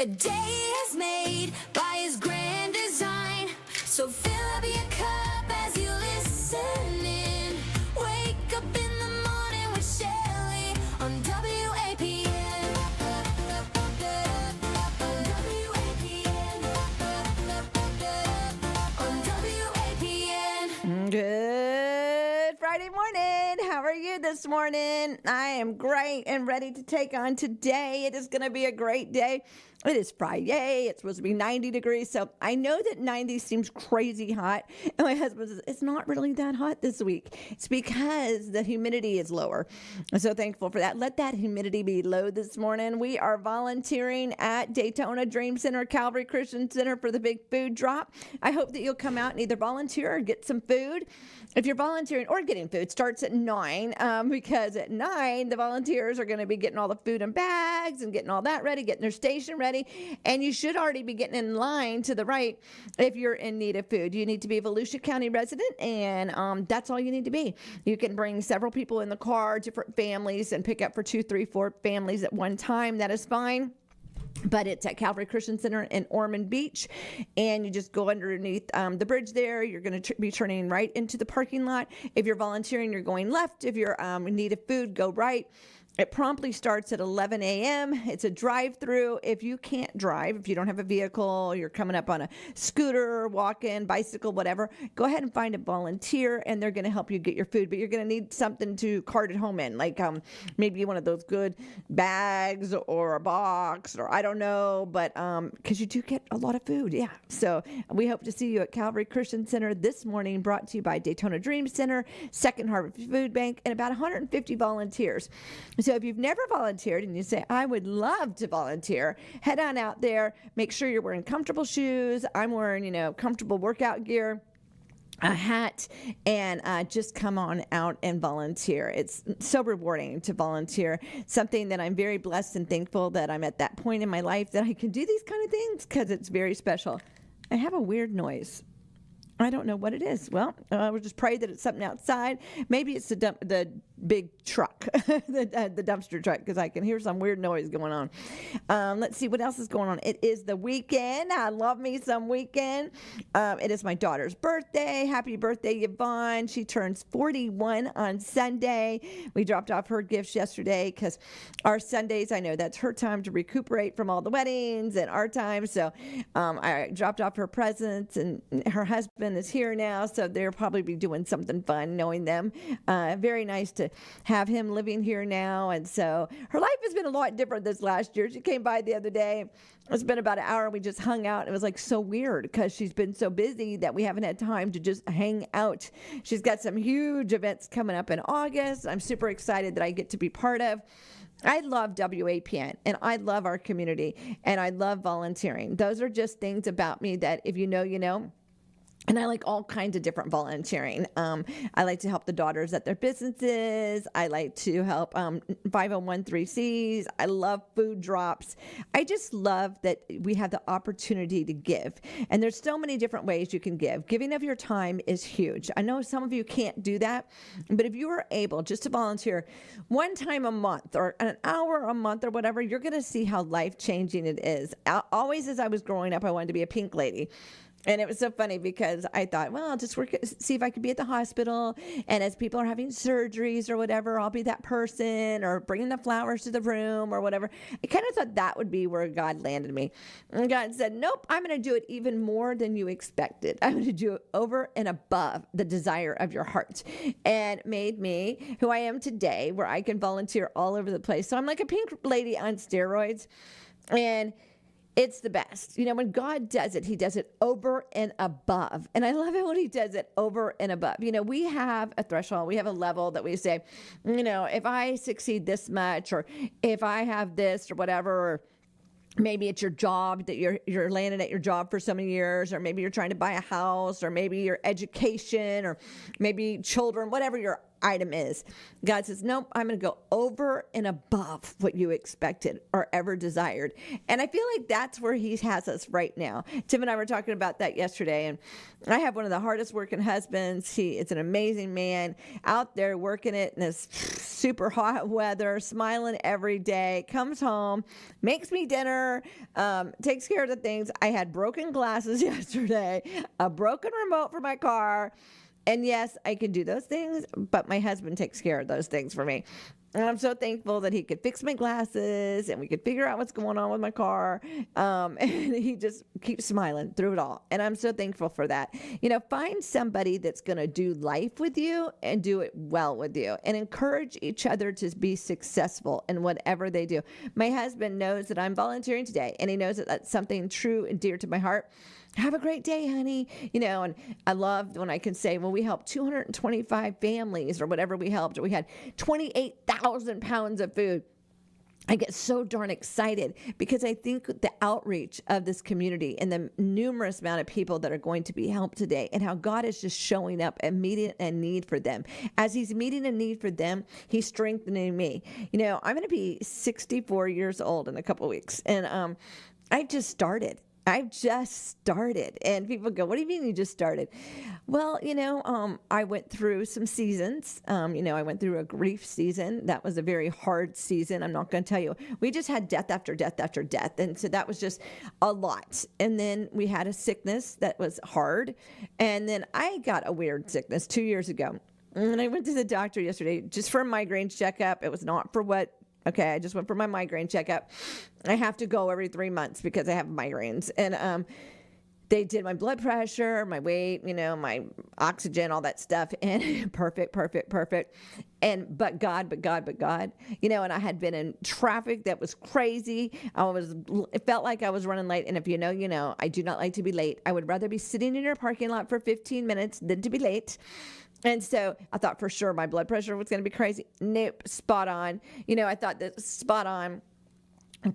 A day is made by his grand design. So fill up your cup as you listen in. Wake up in the morning with Shelly on WAPN. On WAPN. Good Friday morning. How are you this morning? I am great and ready to take on today. It is going to be a great day. It is Friday. It's supposed to be 90 degrees. So I know that 90 seems crazy hot. And my husband says, it's not really that hot this week. It's because the humidity is lower. I'm so thankful for that. Let that humidity be low this morning. We are volunteering at Daytona Dream Center, Calvary Christian Center for the big food drop. I hope that you'll come out and either volunteer or get some food. If you're volunteering or getting food, starts at 9 because at 9, the volunteers are going to be getting all the food in bags and getting all that ready, getting their station ready. And you should already be getting in line to the right if you're in need of food. You need to be a Volusia County resident, and that's all you need to be. You can bring several people in the car, different families, and pick up for 2, 3, 4 families at one time. That is fine. But it's at Calvary Christian Center in Ormond Beach, and you just go underneath the bridge there. You're going to be turning right into the parking lot. If you're volunteering, you're going left. If you're in need of food, go right. It promptly starts at 11 a.m. It's a drive-through. If you can't drive, if you don't have a vehicle, you're coming up on a scooter, walk-in, bicycle, whatever, go ahead and find a volunteer, and they're going to help you get your food. But you're going to need something to cart it home in, like maybe one of those good bags or a box, or I don't know, but because you do get a lot of food, yeah. So we hope to see you at Calvary Christian Center this morning, brought to you by Daytona Dream Center, Second Harvest Food Bank, and about 150 volunteers. So if you've never volunteered and you say, I would love to volunteer, head on out there. Make sure you're wearing comfortable shoes. I'm wearing, comfortable workout gear, a hat, and just come on out and volunteer. It's so rewarding to volunteer. Something that I'm very blessed and thankful that I'm at that point in my life that I can do these kind of things because it's very special. I have a weird noise. I don't know what it is. Well, we'll just pray that it's something outside. Maybe it's the big truck, the dumpster truck, because I can hear some weird noise going on. Let's see what else is going on. It is the weekend. I love me some weekend. It is my daughter's birthday. Happy birthday, Yvonne. She turns 41 on Sunday. We dropped off her gifts yesterday because our Sundays, I know that's her time to recuperate from all the weddings and our time. So I dropped off her presents, and her husband is here now, so they'll probably be doing something fun knowing them. Very nice to have him living here now. And so her life has been a lot different this last year. She came by the other day. It's been about an hour. We just hung out. It was like so weird because she's been so busy that we haven't had time to just hang out. She's got some huge events coming up in August. I'm super excited that I get to be part of. I love WAPN, and I love our community, and I love volunteering. Those are just things about me that if you know, you know. And I like all kinds of different volunteering. I like to help the daughters at their businesses. I like to help 501(c)(3)s. I love food drops. I just love that we have the opportunity to give. And there's so many different ways you can give. Giving of your time is huge. I know some of you can't do that, but if you are able just to volunteer one time a month or an hour a month or whatever, you're going to see how life-changing it is. Always as I was growing up, I wanted to be a pink lady. And it was so funny because I thought, well, I'll just see if I could be at the hospital. And as people are having surgeries or whatever, I'll be that person, or bringing the flowers to the room or whatever. I kind of thought that would be where God landed me. And God said, nope, I'm going to do it even more than you expected. I'm going to do it over and above the desire of your heart. And made me who I am today, where I can volunteer all over the place. So I'm like a pink lady on steroids. And it's the best. When God does it, he does it over and above. And I love it when he does it over and above. We have a threshold. We have a level that we say, if I succeed this much, or if I have this or whatever, or maybe it's your job that you're landing at your job for so many years, or maybe you're trying to buy a house, or maybe your education, or maybe children, whatever your item is. God says, nope, I'm going to go over and above what you expected or ever desired. And I feel like that's where he has us right now. Tim and I were talking about that yesterday, and I have one of the hardest working husbands. He is an amazing man out there working it in this super hot weather, smiling every day, comes home, makes me dinner, takes care of the things. I had broken glasses yesterday, a broken remote for my car. And yes, I can do those things, but my husband takes care of those things for me. And I'm so thankful that he could fix my glasses and we could figure out what's going on with my car. And he just keeps smiling through it all. And I'm so thankful for that. Find somebody that's going to do life with you and do it well with you and encourage each other to be successful in whatever they do. My husband knows that I'm volunteering today, and he knows that that's something true and dear to my heart. Have a great day, honey. And I love when I can say, well, we helped 225 families or whatever we helped. Or we had 28,000 pounds of food. I get so darn excited because I think the outreach of this community and the numerous amount of people that are going to be helped today, and how God is just showing up and meeting a need for them. As he's meeting a need for them, he's strengthening me. I'm going to be 64 years old in a couple of weeks, and I've just started. And people go, what do you mean you just started? Well, I went through some seasons. I went through a grief season. That was a very hard season. I'm not going to tell you. We just had death after death after death. And so that was just a lot. And then we had a sickness that was hard. And then I got a weird sickness 2 years ago. And I went to the doctor yesterday just for a migraine checkup. It was not for what. Okay, I just went for my migraine checkup. I have to go every 3 months because I have migraines. And they did my blood pressure, my weight, my oxygen, all that stuff. And perfect. But God. And I had been in traffic that was crazy. It felt like I was running late. And if you know, I do not like to be late. I would rather be sitting in your parking lot for 15 minutes than to be late. And so I thought for sure my blood pressure was going to be crazy. Nope, spot on. I thought that was spot on.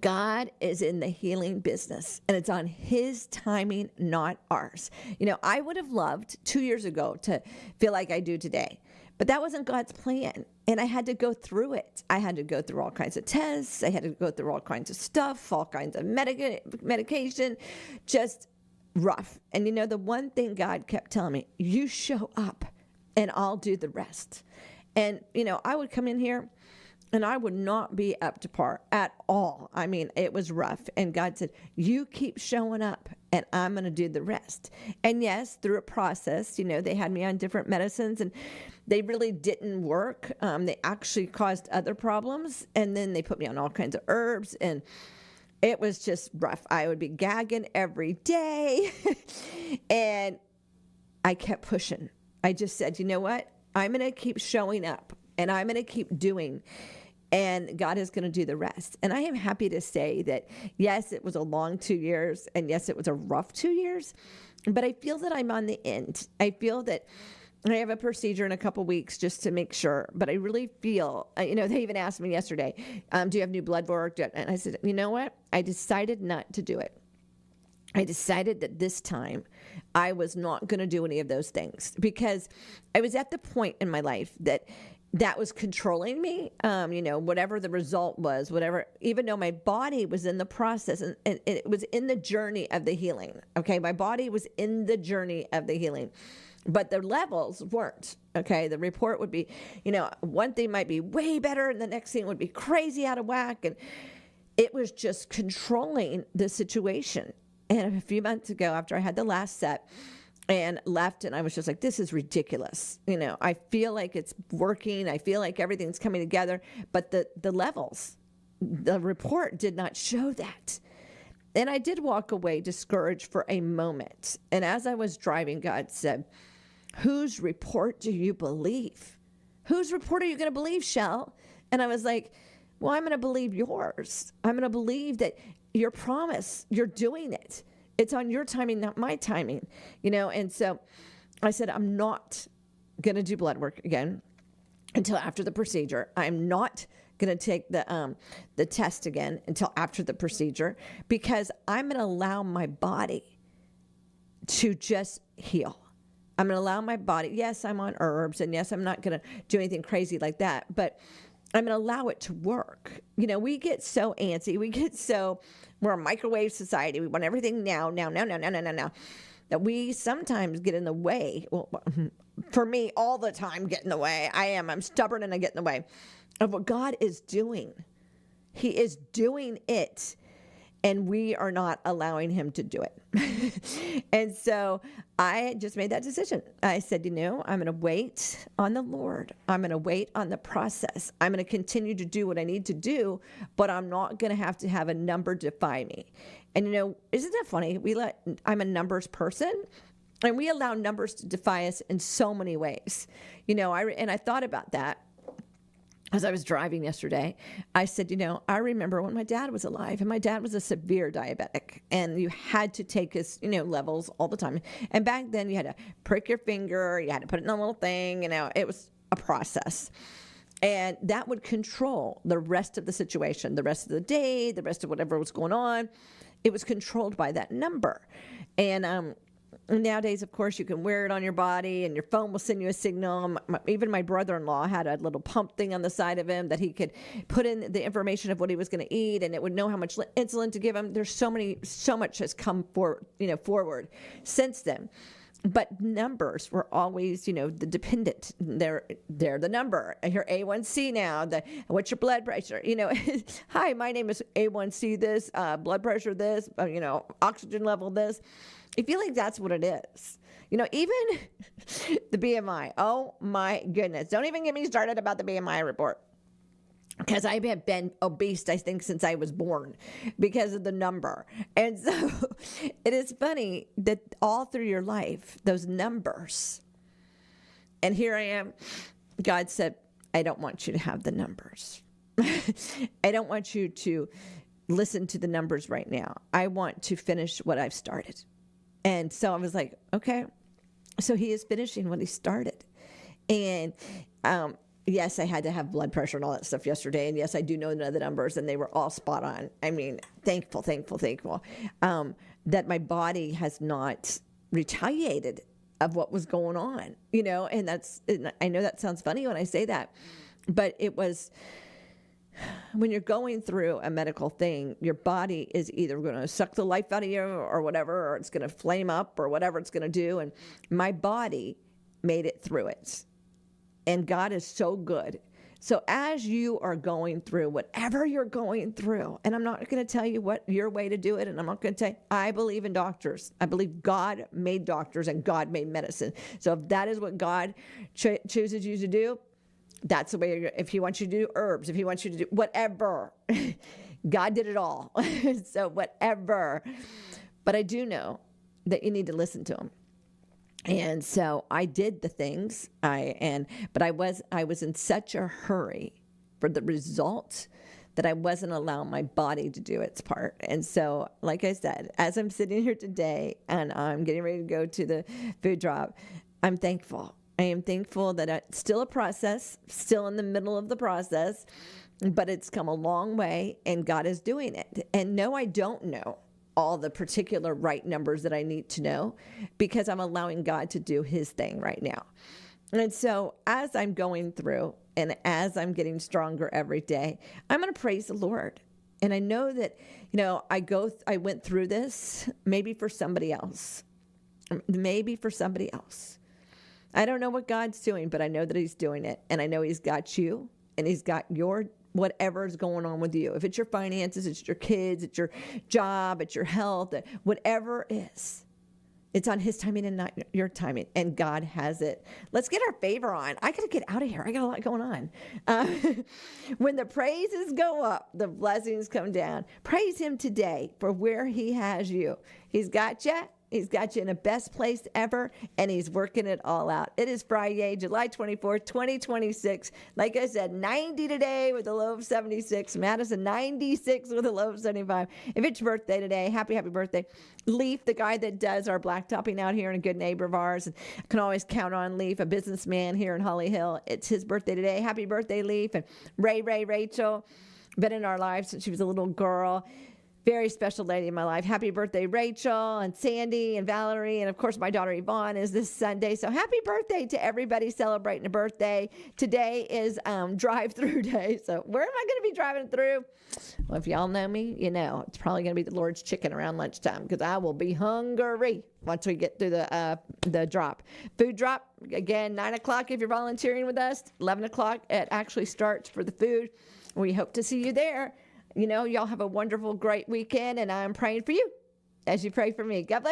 God is in the healing business, and it's on his timing, not ours. I would have loved 2 years ago to feel like I do today, but that wasn't God's plan. And I had to go through it. I had to go through all kinds of tests. I had to go through all kinds of stuff, all kinds of medication, just rough. And the one thing God kept telling me, you show up and I'll do the rest. And, I would come in here and I would not be up to par at all. I mean, it was rough. And God said, you keep showing up and I'm going to do the rest. And yes, through a process, they had me on different medicines and they really didn't work. They actually caused other problems. And then they put me on all kinds of herbs, and it was just rough. I would be gagging every day. And I kept pushing. I just said, you know what? I'm going to keep showing up and I'm going to keep doing, and God is going to do the rest. And I am happy to say that, yes, it was a long 2 years, and yes, it was a rough 2 years, but I feel that I'm on the end. I feel that I have a procedure in a couple weeks just to make sure, but I really feel, they even asked me yesterday, do you have new blood work? And I said, you know what? I decided not to do it. I decided that this time I was not going to do any of those things because I was at the point in my life that was controlling me. Whatever the result was, even though my body was in the process and it was in the journey of the healing. Okay. My body was in the journey of the healing, but the levels weren't. Okay. The report would be, one thing might be way better and the next thing would be crazy out of whack. And it was just controlling the situation. And a few months ago, after I had the last set and left, and I was just like, this is ridiculous. I feel like it's working. I feel like everything's coming together. But the levels, the report did not show that. And I did walk away discouraged for a moment. And as I was driving, God said, whose report do you believe? Whose report are you going to believe, Shell? And I was like, well, I'm going to believe yours. I'm going to believe that your promise, you're doing it. It's on your timing, not my timing, And so I said, I'm not going to do blood work again until after the procedure. I'm not going to take the test again until after the procedure because I'm going to allow my body to just heal. I'm going to allow my body. Yes, I'm on herbs, and yes, I'm not going to do anything crazy like that, but I'm going to allow it to work. We get so antsy. We're a microwave society. We want everything now, that we sometimes get in the way. Well, for me, all the time get in the way. I'm stubborn and I get in the way of what God is doing. He is doing it, and we are not allowing him to do it. And so I just made that decision. I said, I'm going to wait on the Lord. I'm going to wait on the process. I'm going to continue to do what I need to do, but I'm not going to have a number define me. And isn't that funny? I'm a numbers person, and we allow numbers to define us in so many ways. I thought about that as I was driving yesterday. I said, I remember when my dad was alive, and my dad was a severe diabetic, and you had to take his, levels all the time. And back then you had to prick your finger, you had to put it in a little thing, it was a process. And that would control the rest of the situation, the rest of the day, the rest of whatever was going on. It was controlled by that number. And nowadays, of course, you can wear it on your body, and your phone will send you a signal. Even my brother-in-law had a little pump thing on the side of him that he could put in the information of what he was going to eat, and it would know how much insulin to give him. There's so much has come forward since then. But numbers were always, the dependent. They're the number. Your A1C now. What's your blood pressure? Hi, my name is A1C. This blood pressure. This oxygen level. This. I feel like that's what it is. Even the BMI. Oh my goodness! Don't even get me started about the BMI report. Because I have been obese, I think, since I was born because of the number. And so it is funny that all through your life, those numbers, and here I am, God said, I don't want you to have the numbers. I don't want you to listen to the numbers right now. I want to finish what I've started. And so I was like, okay. So he is finishing what he started. And, yes, I had to have blood pressure and all that stuff yesterday. And yes, I do know the numbers, and they were all spot on. I mean, thankful that my body has not retaliated of what was going on, and I know that sounds funny when I say that, but it was, when you're going through a medical thing, your body is either going to suck the life out of you or whatever, or it's going to flame up or whatever it's going to do. And my body made it through it. And God is so good. So as you are going through whatever you're going through, and I'm not going to tell you what your way to do it, and I'm not going to tell you, I believe in doctors. I believe God made doctors and God made medicine. So if that is what God chooses you to do, that's the way if he wants you to do herbs, if he wants you to do whatever, God did it all. So whatever. But I do know that you need to listen to him. And so I did the things, but I was in such a hurry for the result that I wasn't allowing my body to do its part. And so, like I said, as I'm sitting here today and I'm getting ready to go to the food drop, I'm thankful. I am thankful that it's still a process, still in the middle of the process, but it's come a long way, and God is doing it. And no, I don't know all the particular right numbers that I need to know, because I'm allowing God to do his thing right now. And so as I'm going through and as I'm getting stronger every day, I'm going to praise the Lord. And I know that, I went through this maybe for somebody else. I don't know what God's doing, but I know that he's doing it. And I know he's got you, and he's got your whatever's going on with you. If it's your finances, it's your kids, it's your job, it's your health, whatever it is, it's on his timing and not your timing. And God has it. Let's get our favor on. I got to get out of here. I got a lot going on. When the praises go up, the blessings come down. Praise him today for where he has you. He's got you. He's got you in the best place ever, and he's working it all out. It is Friday, July 24th, 2026. Like I said, 90 today with a low of 76. Madison, 96 with a low of 75. If it's your birthday today, happy birthday. Leaf, the guy that does our blacktopping out here, and a good neighbor of ours. And I can always count on Leaf, a businessman here in Holly Hill. It's his birthday today. Happy birthday, Leaf. And Rachel, been in our lives since she was a little girl. very special lady in my life. Happy birthday, Rachel and Sandy and Valerie. And of course, my daughter Yvonne is this Sunday. So happy birthday to everybody celebrating a birthday. Today is drive-through day. So where am I going to be driving through? Well, if y'all know me, you know, it's probably going to be the Lord's Chicken around lunchtime because I will be hungry once we get through the drop. Food drop, again, 9 o'clock if you're volunteering with us. 11 o'clock it actually starts for the food. We hope to see you there. You know, y'all have a wonderful, great weekend, and I'm praying for you as you pray for me. God bless.